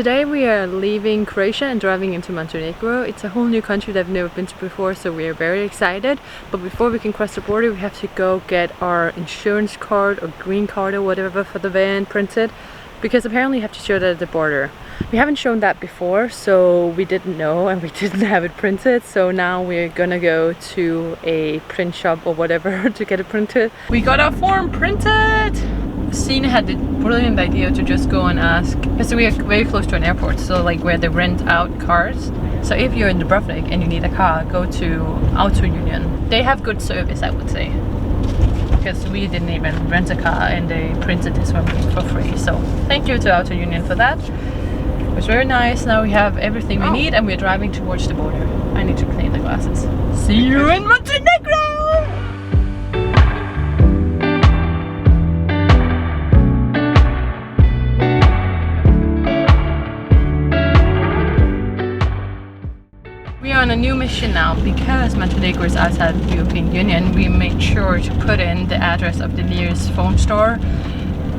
Today we are leaving Croatia and driving into Montenegro. It's a whole new country that I've never been to before, so we are very excited. But before we can cross the border, we have to go get our insurance card or green card or whatever for the van printed, because apparently you have to show that at the border. We haven't shown that before, so we didn't know and we didn't have it printed. So now we're gonna go to a print shop or whatever to get it printed. We got our form printed! Sina had the brilliant idea to just go and ask, because we are very close to an airport, so like where they rent out cars. So if you're in Dubrovnik and you need a car, go to Auto Union. They have good service, I would say, because we didn't even rent a car and they printed this one for free. So thank you to Auto Union for that. It was very nice. Now we have everything we need and we're driving towards the border. I need to clean the glasses. See you in Montenegro! On a new mission now, because Montenegro is outside the European Union. We made sure to put in the address of the nearest phone store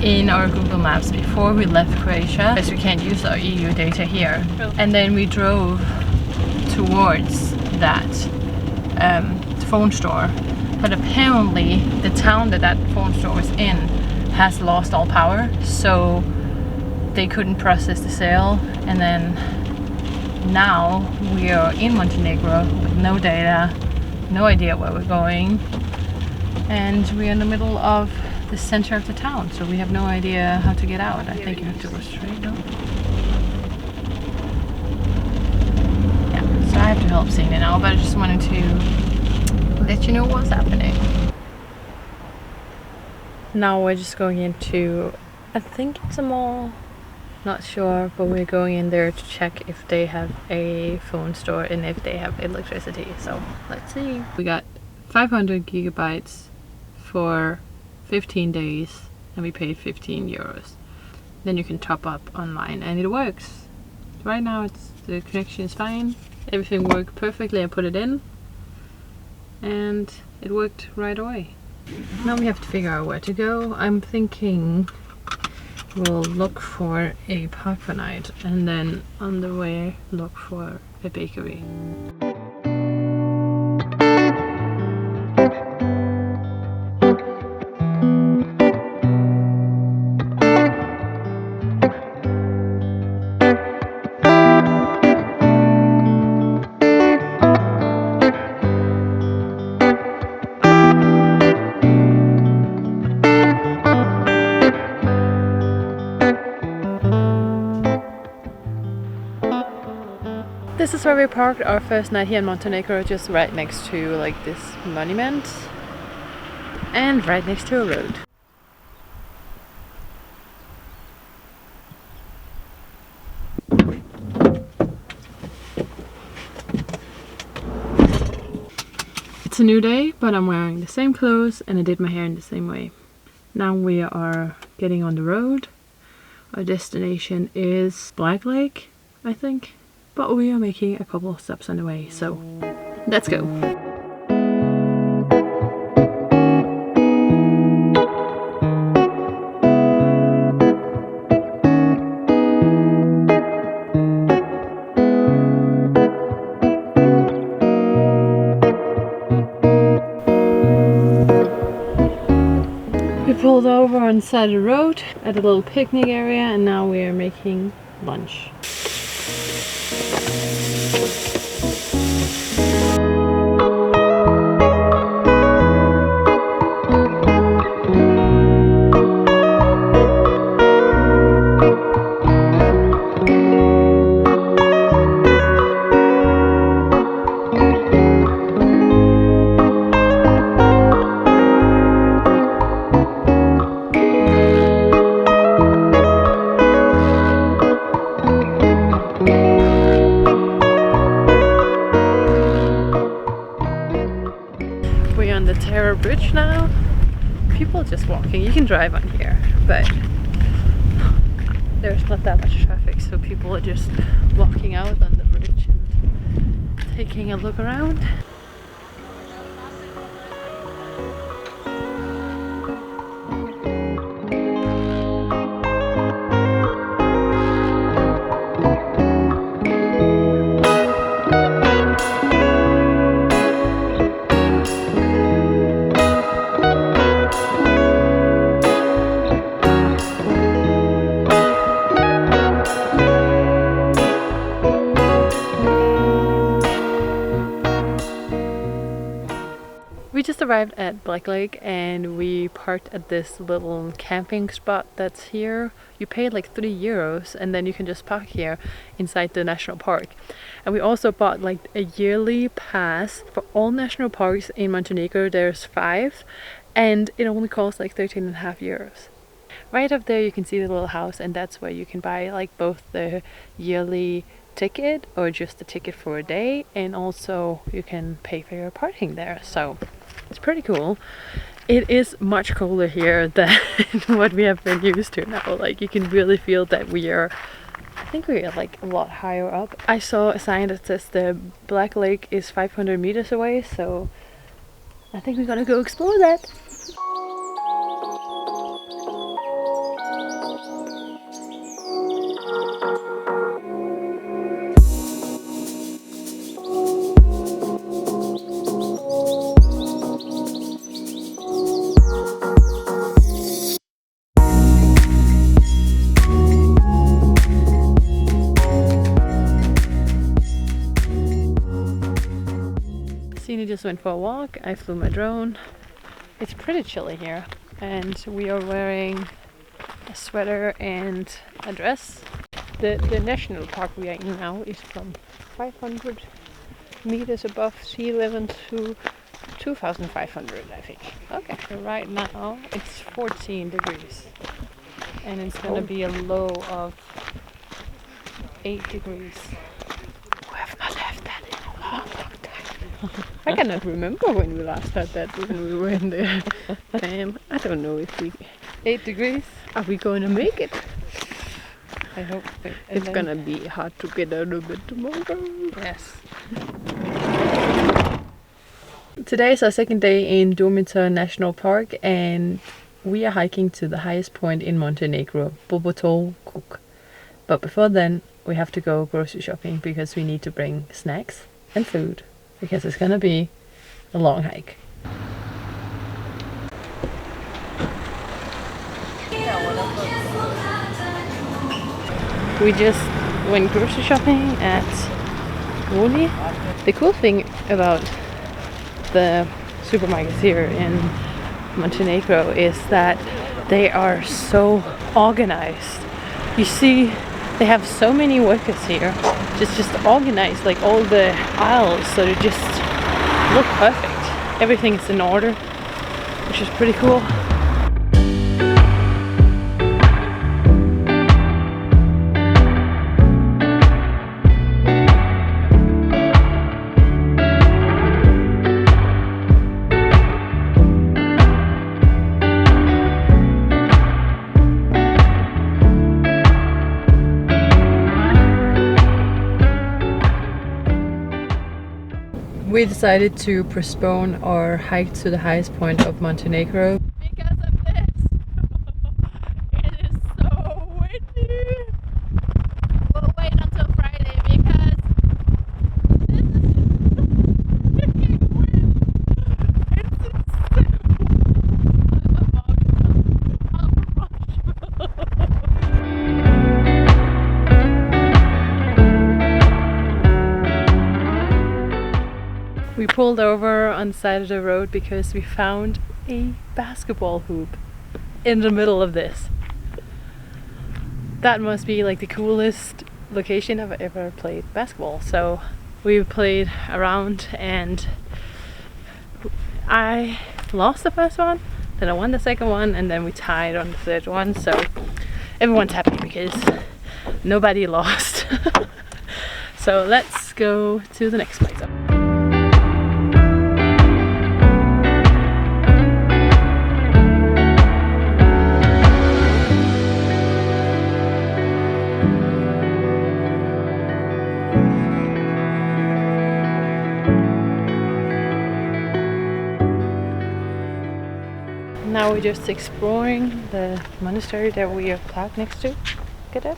in our Google Maps before we left Croatia, because we can't use our EU data here. And then we drove towards that phone store, but apparently the town that phone store was in has lost all power, so they couldn't process the sale. And then now we are in Montenegro with no data, no idea where we're going, and we're in the middle of the center of the town, so we have no idea how to get out. I think you have to go straight, no? Yeah, so I have to help Sina now, but I just wanted to let you know what's happening. Now we're just going into, I think it's a mall. Not sure, but we're going in there to check if they have a phone store and if they have electricity. So let's see. We got 500 gigabytes for 15 days and we paid 15 euros. Then you can top up online and it works. Right now the connection is fine. Everything worked perfectly. I put it in and it worked right away. Now we have to figure out where to go. I'm thinking we'll look for a park for night and then on the way look for a bakery. This is where we parked our first night here in Montenegro, just right next to like this monument and right next to a road. It's a new day, but I'm wearing the same clothes and I did my hair in the same way. Now we are getting on the road. Our destination is Black Lake, I think. But we are making a couple of stops on the way, so let's go. We pulled over on the side of the road at a little picnic area and now we are making lunch. Bridge now. People just walking. You can drive on here, but there's not that much traffic, so people are just walking out on the bridge and taking a look around. arrived at Black Lake and we parked at this little camping spot that's here. You pay like €3 and then you can just park here inside the national park. And we also bought like a yearly pass for all national parks in Montenegro. There's 5 and it only costs like €13.50. Right up there you can see the little house, and that's where you can buy like both the yearly ticket or just the ticket for a day, and also you can pay for your parking there. So it's pretty cool. It is much colder here than what we have been used to now. Like you can really feel that I think we are like a lot higher up. I saw a sign that says the Black Lake is 500 meters away, so I think we're gonna go explore that. Sini just went for a walk. I flew my drone. It's pretty chilly here, and we are wearing a sweater and a dress. The national park we are in now is from 500 meters above sea level to 2,500, I think. Okay, so right now it's 14 degrees, and it's gonna be a low of 8 degrees. We have not had that in a long time. I cannot remember when we last had that, when we were in there. I don't know if we... 8 degrees? Are we going to make it? I hope. It's gonna be hard to get out of it tomorrow. Yes. Today is our second day in Dormitor National Park, and we are hiking to the highest point in Montenegro, Bobotol Kruk. But before then, we have to go grocery shopping because we need to bring snacks and food, because it's gonna be a long hike. We just went grocery shopping at Woli. The cool thing about the supermarkets here in Montenegro is that they are so organized. You see, they have so many workers here, just organized, like all the aisles, so they just look perfect. Everything is in order, which is pretty cool. We decided to postpone our hike to the highest point of Montenegro because of this. It is so windy. We'll wait until Friday because this is freaking wind. We pulled over on the side of the road because we found a basketball hoop in the middle of this. That must be like the coolest location I've ever played basketball. So we played around and I lost the first one, then I won the second one, and then we tied on the third one. So everyone's happy because nobody lost. So let's go to the next place. Now we're just exploring the monastery that we are parked next to. Look at that.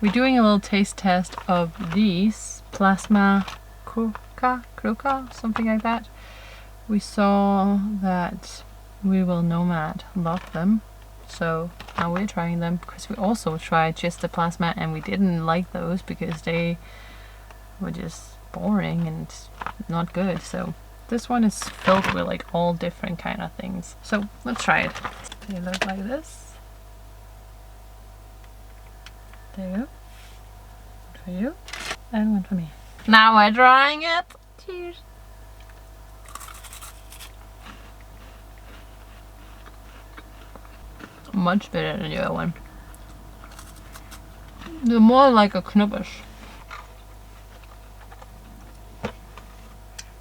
We're doing a little taste test of these plasma kruka, something like that. We saw that we will nomad love them, so now we're trying them because we also tried just the plasma and we didn't like those because they were just boring and not good. So This one is filled with like all different kind of things. So let's try it. They look like this. There you go. One for you and one for me. Now we're drying it. Cheers. Much better than the other one. They're more like a knubbers.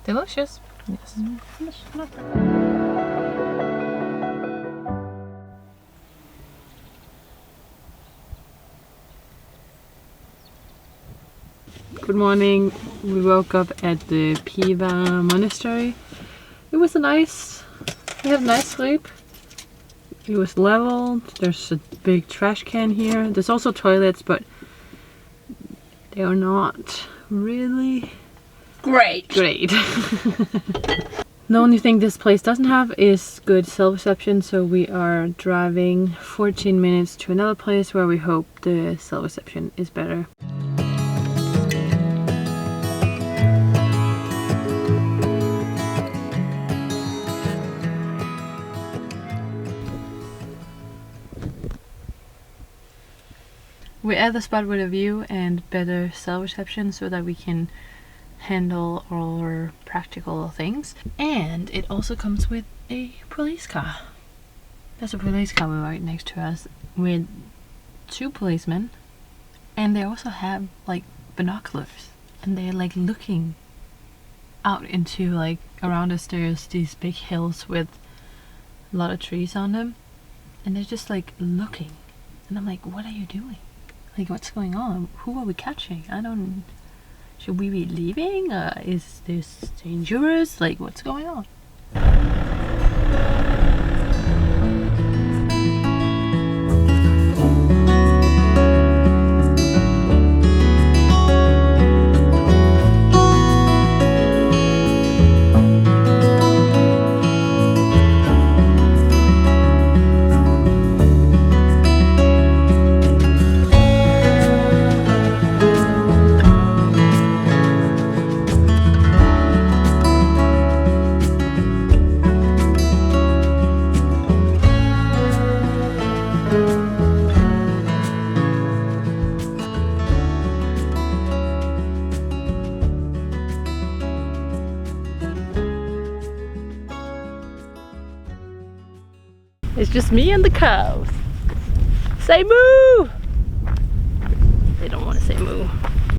Delicious. Yes. Good morning. We woke up at the Piva monastery. It was we had a nice sleep. It was leveled. There's a big trash can here. There's also toilets, but they are not really great. The only thing this place doesn't have is good cell reception, so we are driving 14 minutes to another place where we hope the cell reception is better. We're at the spot with a view and better cell reception so that we can handle all our practical things. And it also comes with a police car. There's a police car right next to us with 2 policemen, and they also have like binoculars, and they're like looking out into like around us. There's these big hills with a lot of trees on them, and they're just like looking, and I'm like, what are you doing? Like, what's going on? Who are we catching? Should we be leaving? Is this dangerous? Like, what's going on? It's just me and the cows. Say moo! They don't want to say moo.